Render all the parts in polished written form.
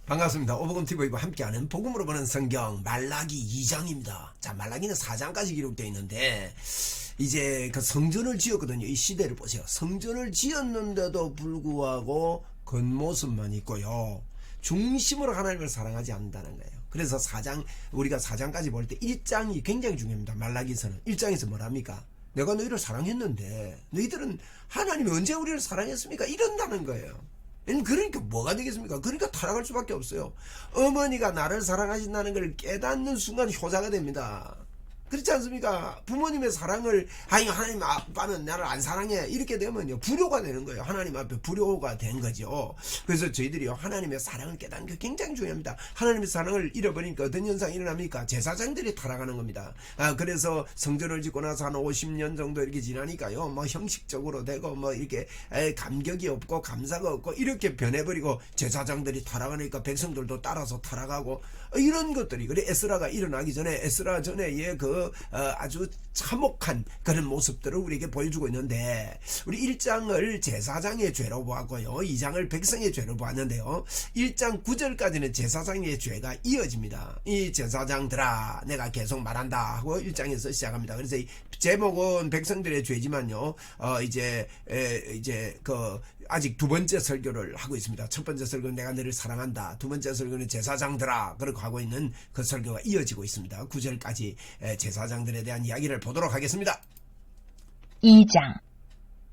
반갑습니다. 오복음TV와 함께하는 복음으로 보는 성경 말라기 2장입니다. 자, 말라기는 4장까지 기록되어 있는데 이제 그 성전을 지었거든요. 이 시대를 보세요. 성전을 지었는데도 불구하고 겉모습만 있고요. 중심으로 하나님을 사랑하지 않는다는 거예요. 그래서 우리가 4장까지 볼 때 1장이 굉장히 중요합니다. 말라기서는 1장에서 뭐랍니까? 내가 너희를 사랑했는데 너희들은 하나님이 언제 우리를 사랑했습니까? 이런다는 거예요. 그러니까 뭐가 되겠습니까? 그러니까 타락할 수밖에 없어요. 어머니가 나를 사랑하신다는 걸 깨닫는 순간 효자가 됩니다. 그렇지 않습니까? 부모님의 사랑을 하나님 아빠는 나를 안 사랑해 이렇게 되면요 불효가 되는 거예요. 하나님 앞에 불효가 된 거죠. 그래서 저희들이요 하나님의 사랑을 깨닫는 게 굉장히 중요합니다. 하나님의 사랑을 잃어버리니까 어떤 현상이 일어납니까? 제사장들이 타락하는 겁니다. 그래서 성전을 짓고 나서 한 50년 정도 이렇게 지나니까요 뭐 형식적으로 되고 뭐 이렇게 감격이 없고 감사가 없고 이렇게 변해버리고 제사장들이 타락하니까 백성들도 따라서 타락하고 이런 것들이 그래 에스라가 일어나기 전에 에스라 전에 아주 참혹한 그런 모습들을 우리에게 보여주고 있는데 우리 1장을 제사장의 죄로 보았고요 2장을 백성의 죄로 보았는데요 1장 9절까지는 제사장의 죄가 이어집니다. 이 제사장들아 내가 계속 말한다 하고 1장에서 시작합니다. 그래서 이 제목은 백성들의 죄지만요 아직 두 번째 설교를 하고 있습니다. 첫 번째 설교는 내가 너를 사랑한다. 두 번째 설교는 제사장들아 그렇게 하고 있는 그 설교가 이어지고 있습니다. 9절까지 제사장들에 대한 이야기를 보도록 하겠습니다. 2장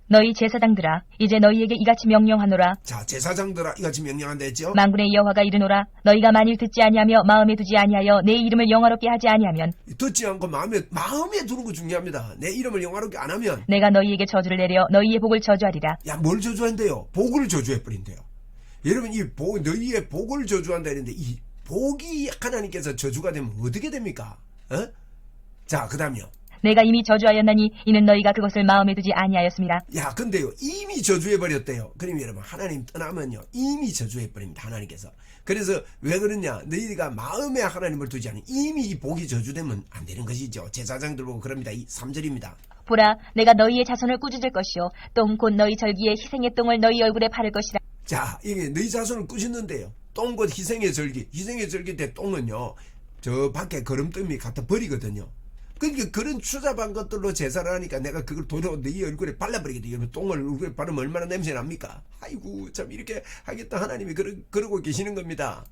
너희 제사장들아 이제 너희에게 이같이 명령하노라. 자, 제사장들아 이같이 명령한다 했죠. 만군의 여호와가 이르노라 너희가 만일 듣지 아니하며 마음에 두지 아니하여 내 이름을 영화롭게 하지 아니하면 듣지 않고 마음에 두는 거 중요합니다. 내 이름을 영화롭게 안 하면 내가 너희에게 저주를 내려 너희의 복을 저주하리라. 야, 뭘 저주한대요? 복을 저주해 버린대요. 여러분 너희의 복을 저주한다 했는데 이 복이 하나님께서 저주가 되면 어떻게 됩니까? 자, 그 다음요. 내가 이미 저주하였나니 이는 너희가 그것을 마음에 두지 아니하였습니다. 야, 근데요 이미 저주해버렸대요. 그럼 여러분 하나님 떠나면요 이미 저주해버립니다. 하나님께서. 그래서 왜 그러냐, 너희가 마음에 하나님을 두지 않으면 이미 이 복이 저주되면 안 되는 것이죠. 제사장들 보고 그럽니다. 이 3절입니다. 보라 내가 너희의 자손을 꾸짖을 것이요 똥 곧 너희 절기에 희생의 똥을 너희 얼굴에 바를 것이라. 자, 이게 너희 자손을 꾸짖는데요 똥 곧 희생의 절기 때 똥은요 저 밖에 거름더미 갖다 버리거든요. 그러니까 그런 추잡한 것들로 제사를 하니까 내가 그걸 도로 네 얼굴에 발라버리겠다. 여러분 똥을 얼굴에 바르면 얼마나 냄새 납니까? 아이고 참 이렇게 하겠다 하나님이 그러고 계시는 겁니다.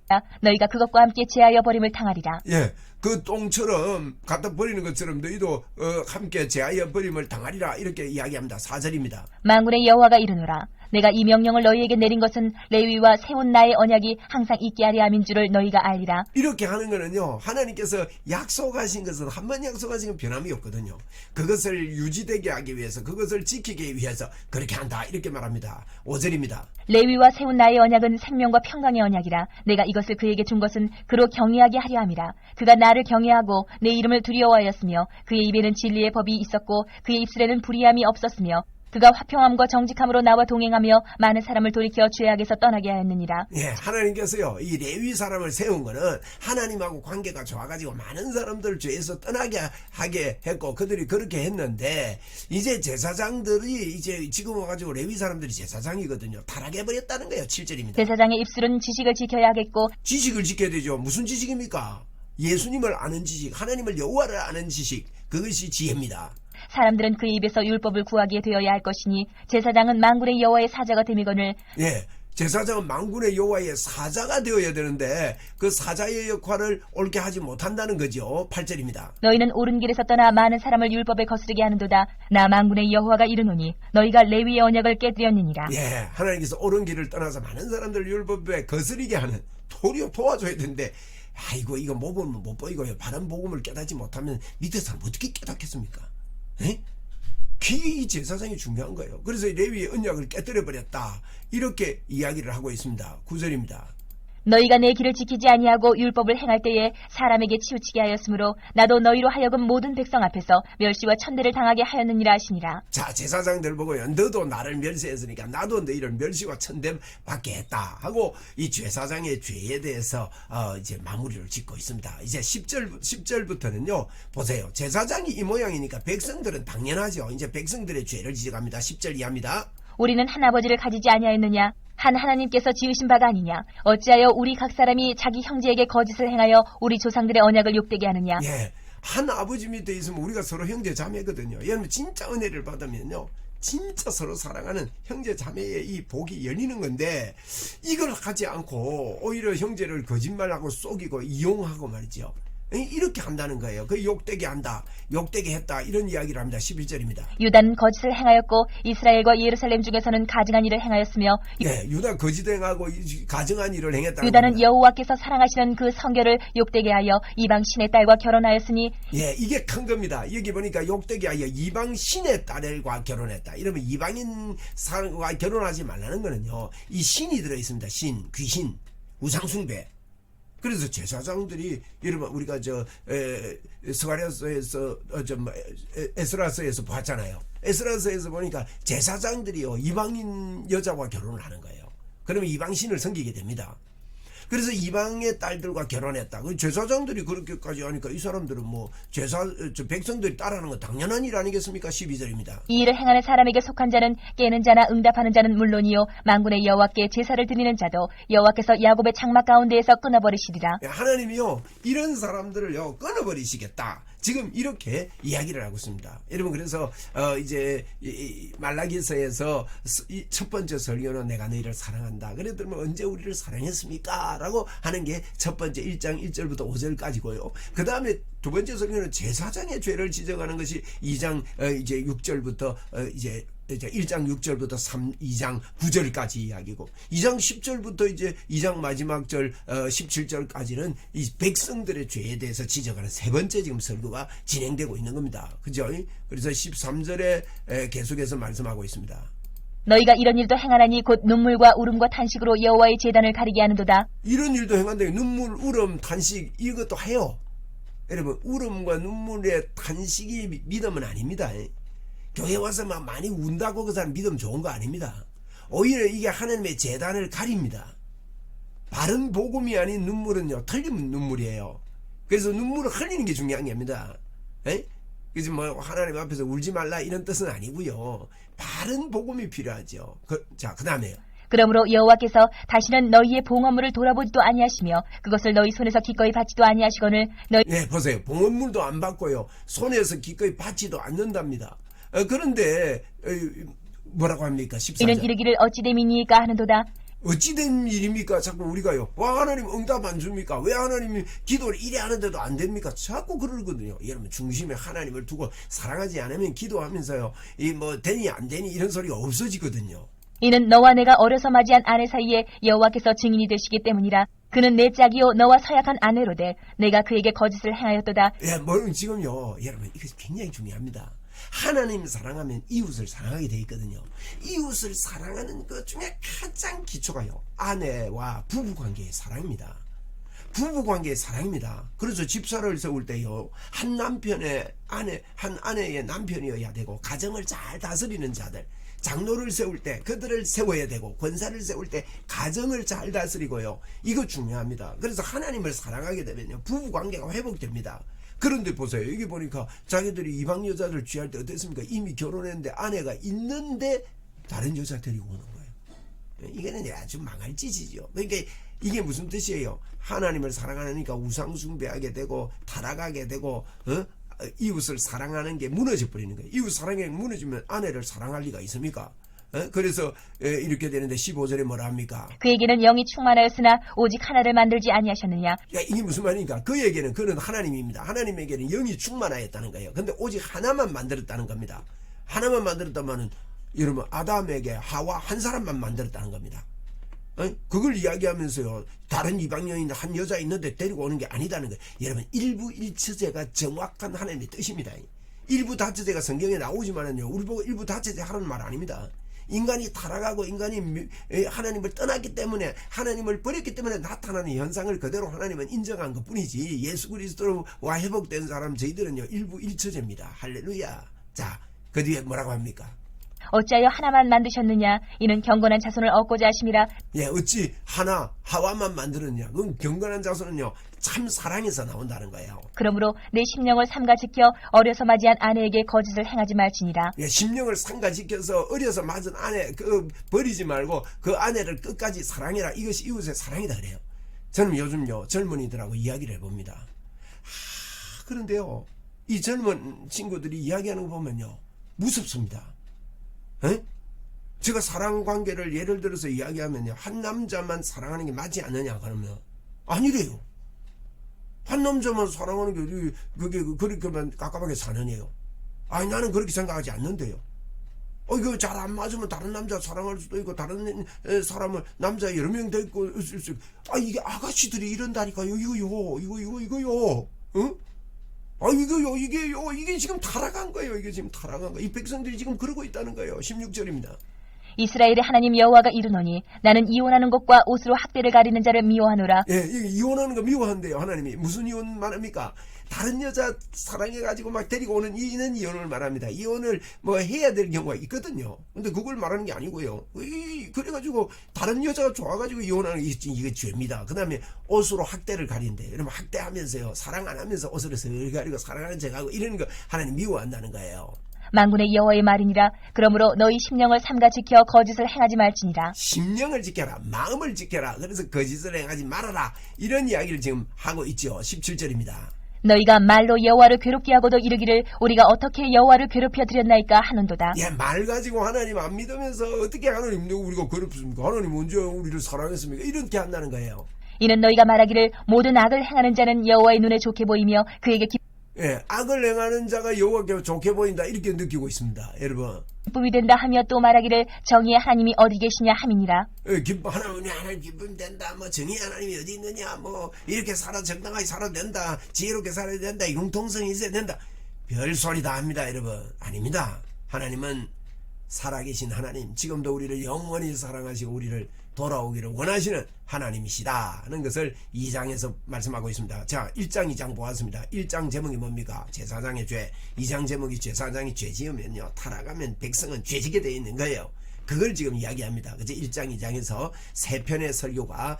너희가 그것과 함께 제하여 버림을 당하리라. 예, 그 똥처럼 갖다 버리는 것처럼 너희도 함께 제하여 버림을 당하리라 이렇게 이야기합니다. 4절입니다. 만군의 여호와가 이르노라 내가 이 명령을 너희에게 내린 것은 레위와 세운 나의 언약이 항상 있게 하려 함인 줄을 너희가 알리라. 이렇게 하는 거는요 하나님께서 약속하신 것은 한 번 약속하신 건 변함이 없거든요. 그것을 유지되게 하기 위해서 그것을 지키기 위해서 그렇게 한다 이렇게 말합니다. 5절입니다. 레위와 세운 나의 언약은 생명과 평강의 언약이라. 내가 이것을 그에게 준 것은 그로 경외하게 하려 함이라. 그가 나를 경외하고 내 이름을 두려워하였으며 그의 입에는 진리의 법이 있었고 그의 입술에는 불의함이 없었으며 그가 화평함과 정직함으로 나와 동행하며 많은 사람을 돌이켜 죄악에서 떠나게 하였느니라. 예, 하나님께서요 이 레위 사람을 세운 거는 하나님하고 관계가 좋아가지고 많은 사람들 죄에서 떠나게 하게 했고 그들이 그렇게 했는데 이제 제사장들이 이제 지금 와가지고 레위 사람들이 제사장이거든요. 타락해버렸다는 거예요. 7절입니다. 제사장의 입술은 지식을 지켜야 하겠고 지식을 지켜야 되죠. 무슨 지식입니까? 예수님을 아는 지식, 하나님을 여호와를 아는 지식, 그것이 지혜입니다. 사람들은 그의 입에서 율법을 구하게 되어야 할 것이니 제사장은 만군의 여호와의 사자가 됨이거늘. 예, 제사장은 만군의 여호와의 사자가 되어야 되는데 그 사자의 역할을 옳게 하지 못한다는 거죠. 8절입니다. 너희는 옳은 길에서 떠나 많은 사람을 율법에 거스르게 하는도다. 나 만군의 여호와가 이르노니 너희가 레위의 언약을 깨뜨렸느니라. 예, 하나님께서 옳은 길을 떠나서 많은 사람들 율법에 거스르게 하는 도와줘야 되는데 아이고 이거 못 보면 못 보이고요. 바른 복음을 깨닫지 못하면 밑에 사람 어떻게 깨닫겠습니까? 이 제사장이 중요한 거예요. 그래서 레위의 언약을 깨뜨려 버렸다 이렇게 이야기를 하고 있습니다. 9절입니다. 너희가 내 길을 지키지 아니하고 율법을 행할 때에 사람에게 치우치게 하였으므로 나도 너희로 하여금 모든 백성 앞에서 멸시와 천대를 당하게 하였느니라 하시니라. 자, 제사장들 보고요 너도 나를 멸시했으니까 나도 너희를 멸시와 천대 받게 했다 하고 이 제사장의 죄에 대해서 이제 마무리를 짓고 있습니다. 이제 10절부터는요 보세요. 제사장이 이 모양이니까 백성들은 당연하죠. 이제 백성들의 죄를 지적합니다. 10절 이하입니다. 우리는 한 아버지를 가지지 아니하였느냐? 한 하나님께서 지으신 바가 아니냐? 어찌하여 우리 각 사람이 자기 형제에게 거짓을 행하여 우리 조상들의 언약을 욕되게 하느냐? 예, 한 아버지 밑에 있으면 우리가 서로 형제 자매거든요. 여러분 진짜 은혜를 받으면요, 진짜 서로 사랑하는 형제 자매의 이 복이 열리는 건데, 이걸 하지 않고 오히려 형제를 거짓말하고 속이고 이용하고 말이죠. 이렇게 한다는 거예요. 그 욕되게 한다, 욕되게 했다, 이런 이야기를 합니다. 11절입니다. 유다는 거짓을 행하였고 이스라엘과 예루살렘 중에서는 가증한 일을 행하였으며 네, 유다 거짓 행하고 가증한 일을 행했다는 유다는 겁니다. 여호와께서 사랑하시는 그 성결을 욕되게 하여 이방 신의 딸과 결혼하였으니 예, 이게 큰 겁니다. 여기 보니까 욕되게 하여 이방 신의 딸과 결혼했다. 이러면 이방인 사람과 결혼하지 말라는 거는요, 이 신이 들어있습니다. 신, 귀신, 우상숭배. 그래서 제사장들이, 여러분 우리가 스가랴서에서 에스라서에서 봤잖아요. 에스라서에서 보니까 제사장들이요, 이방인 여자와 결혼을 하는 거예요. 그러면 이방신을 섬기게 됩니다. 그래서 이방의 딸들과 결혼했다. 그 제사장들이 그렇게까지 하니까 이 사람들은 뭐 백성들이 따라하는 거 당연한 일 아니겠습니까? 12절입니다. 이 일을 행하는 사람에게 속한 자는 깨는 자나 응답하는 자는 물론이요 만군의 여호와께 제사를 드리는 자도 여호와께서 야곱의 장막 가운데에서 끊어버리시리라. 하나님이요, 이런 사람들을요 끊어버리시겠다. 지금 이렇게 이야기를 하고 있습니다. 여러분, 그래서 이제 말라기서에서 첫 번째 설교는 내가 너희를 사랑한다. 그랬더니 언제 우리를 사랑했습니까? 라고 하는 게 첫 번째 1장 1절부터 5절까지고요. 그 다음에 두 번째 설교는 제사장의 죄를 지적하는 것이 2장 이제 6절부터 이제 1장 6절부터 2장 9절까지 이야기고, 2장 10절부터 이제 2장 마지막 절 17절까지는 이 백성들의 죄에 대해서 지적하는 세 번째 지금 설교가 진행되고 있는 겁니다. 그죠? 그래서 13절에 계속해서 말씀하고 있습니다. 너희가 이런 일도 행하나니 곧 눈물과 울음과 탄식으로 여호와의 제단을 가리게 하는도다. 이런 일도 행한다. 눈물, 울음, 탄식, 이것도 해요. 여러분, 울음과 눈물의 탄식이 믿음은 아닙니다. 교회 와서 막 많이 운다고 그 사람 믿음 좋은 거 아닙니다. 오히려 이게 하나님의 제단을 가립니다. 바른 복음이 아닌 눈물은요, 틀린 눈물이에요. 그래서 눈물을 흘리는 게 중요한 겁니다. 그래서 뭐 하나님 앞에서 울지 말라 이런 뜻은 아니고요. 바른 복음이 필요하죠. 자, 그 다음에요. 그러므로 여호와께서 다시는 너희의 봉헌물을 돌아보지도 아니하시며 그것을 너희 손에서 기꺼이 받지도 아니하시거늘 너희 네, 보세요. 봉헌물도 안 받고요, 손에서 기꺼이 받지도 않는답니다. 그런데 뭐라고 합니까? 14절. 이는 이르기를 어찌 됨이니까 하는도다. 어찌된 일입니까? 자꾸 우리가요, 와, 하나님 응답 안 줍니까? 왜 하나님이 기도를 이래 하는데도 안 됩니까? 자꾸 그러거든요. 여러분, 중심에 하나님을 두고 사랑하지 않으면 기도하면서요, 이 뭐 되니 안 되니 이런 소리가 없어지거든요. 이는 너와 내가 어려서 맞이한 아내 사이에 여호와께서 증인이 되시기 때문이라. 그는 내 짝이요 너와 서약한 아내로되 내가 그에게 거짓을 행하였도다. 예, 뭐 지금요, 여러분, 이거 굉장히 중요합니다. 하나님 사랑하면 이웃을 사랑하게 돼 있거든요. 이웃을 사랑하는 것 중에 가장 기초가요, 아내와 부부관계의 사랑입니다. 부부관계의 사랑입니다. 그래서 집사를 세울 때요, 한 아내의 남편이어야 되고, 가정을 잘 다스리는 자들, 장로를 세울 때 그들을 세워야 되고, 권사를 세울 때 가정을 잘 다스리고요, 이거 중요합니다. 그래서 하나님을 사랑하게 되면요, 부부관계가 회복됩니다. 그런데 보세요. 여기 보니까 자기들이 이방 여자들 취할 때 어땠습니까? 이미 결혼했는데 아내가 있는데 다른 여자 데리고 오는 거예요. 이거는 아주 망할 짓이죠. 그러니까 이게 무슨 뜻이에요? 하나님을 사랑하니까 우상숭배하게 되고 타락하게 되고 이웃을 사랑하는 게 무너져 버리는 거예요. 이웃 사랑이 무너지면 아내를 사랑할 리가 있습니까? 그래서 이렇게 되는데 15절에 뭐라 합니까? 그에게는 영이 충만하였으나 오직 하나를 만들지 아니하셨느냐. 야, 이게 무슨 말입니까? 그에게는, 그는 하나님입니다. 하나님에게는 영이 충만하였다는 거예요. 근데 오직 하나만 만들었다는 겁니다. 하나만 만들었다면은 여러분, 아담에게 하와 한 사람만 만들었다는 겁니다. 그걸 이야기하면서요, 다른 이방 여인 한 여자 있는데 데리고 오는 게 아니다는 거예요. 여러분, 일부 일처제가 정확한 하나님의 뜻입니다. 일부 다처제가 성경에 나오지만은요, 우리 보고 일부 다처제 하라는 말 아닙니다. 인간이 타락하고 인간이 하나님을 떠났기 때문에, 하나님을 버렸기 때문에 나타나는 현상을 그대로 하나님은 인정한 것 뿐이지, 예수 그리스도와 회복된 사람 저희들은요, 일부 일처제입니다. 할렐루야. 자, 그 뒤에 뭐라고 합니까? 어찌하여 하나만 만드셨느냐? 이는 경건한 자손을 얻고자 하심이라. 예, 어찌 하와만 만들었냐? 그건 경건한 자손은요, 참 사랑에서 나온다는 거예요. 그러므로 내 심령을 삼가 지켜 어려서 맞이한 아내에게 거짓을 행하지 말지니라. 예, 심령을 삼가지켜서 어려서 맞은 아내 버리지 말고 그 아내를 끝까지 사랑해라. 이것이 이웃의 사랑이다 그래요. 저는 요즘요 젊은이들하고 이야기를 해봅니다. 그런데요, 이 젊은 친구들이 이야기하는 거 보면요 무섭습니다. 에? 제가 사랑 관계를 예를 들어서 이야기하면요, 한 남자만 사랑하는 게 맞지 않느냐 그러면 아니래요. 한 남자만 사랑하는 게 그게 그렇게만 깝깝하게 사느냐요. 아니, 나는 그렇게 생각하지 않는데요. 이거 잘 안 맞으면 다른 남자 사랑할 수도 있고, 다른 사람을 남자 여러 명 더 있고, 이게 아가씨들이 이런다니까요. 이거요. 응? 이게 지금 타락한 거예요. 이게 지금 타락한 거. 이 백성들이 지금 그러고 있다는 거예요. 16절입니다. 이스라엘의 하나님 여호와가 이르노니 나는 이혼하는 것과 옷으로 학대를 가리는 자를 미워하노라. 예, 이혼하는 거 미워한대요. 하나님이 무슨 이혼 말합니까? 다른 여자 사랑해가지고 막 데리고 오는 이는 이혼을 말합니다. 이혼을 뭐 해야 될 경우가 있거든요. 근데 그걸 말하는 게 아니고요. 그래가지고 다른 여자가 좋아가지고 이혼하는 게 이게 죄입니다. 그 다음에 옷으로 학대를 가린대. 그러면 학대하면서요, 사랑 안 하면서 옷으로 설 가리고 사랑하는 척하고 이러는 거 하나님 미워한다는 거예요. 만군의 여호와의 말이니라. 그러므로 너희 심령을 삼가 지켜 거짓을 행하지 말지니라. 심령을 지켜라, 마음을 지켜라. 그래서 거짓을 행하지 말아라. 이런 이야기를 지금 하고 있죠. 17절입니다. 너희가 말로 여호와를 괴롭게 하고도 이르기를 우리가 어떻게 여호와를 괴롭혀 드렸나이까 하는도다. 예, 말 가지고 하나님 안 믿으면서 어떻게 하나님 우리가 괴롭습니까? 하나님 언제 우리를 사랑했습니까? 이렇게 한다는 거예요. 이는 너희가 말하기를 모든 악을 행하는 자는 여호와의 눈에 좋게 보이며 그에게 예, 악을 행하는 자가 여호와께 좋게 보인다, 이렇게 느끼고 있습니다. 여러분, 기쁨이 된다 하며 또 말하기를 정의의 하나님이 어디 계시냐 함이니라. 하나님 기쁨 된다, 뭐 정의 하나님이 어디 있느냐, 뭐 이렇게 정당하게 살아도 된다, 지혜롭게 살아야 된다, 융통성이 있어야 된다, 별소리 다 합니다. 여러분, 아닙니다. 하나님은 살아계신 하나님, 지금도 우리를 영원히 사랑하시고 우리를 돌아오기를 원하시는 하나님이시다 하는 것을 2장에서 말씀하고 있습니다. 자, 1장 2장 보았습니다. 1장 제목이 뭡니까? 제사장의 죄. 2장 제목이 제사장이 죄 지으면요, 타락하면 백성은 죄지게 되어 있는 거예요. 그걸 지금 이야기합니다. 그래서 1장 2장에서 세 편의 설교가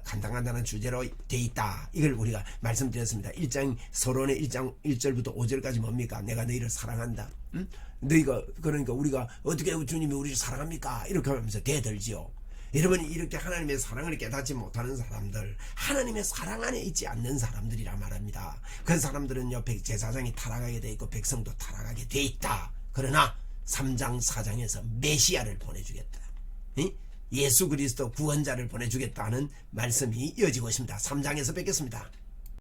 간단한 주제로 되어 있다, 이걸 우리가 말씀드렸습니다. 1장 서론의 1장 1절부터 5절까지 뭡니까? 내가 너희를 사랑한다. 응? 너희가, 그러니까 우리가 어떻게 주님이 우리를 사랑합니까? 이렇게 하면서 대들지요. 여러분이 이렇게 하나님의 사랑을 깨닫지 못하는 사람들, 하나님의 사랑 안에 있지 않는 사람들이라 말합니다. 그 사람들은요, 제사장이 타락하게 돼 있고 백성도 타락하게 돼 있다. 그러나 3장 4장에서 메시아를 보내주겠다, 예수 그리스도 구원자를 보내주겠다는 말씀이 이어지고 있습니다. 3장에서 뵙겠습니다.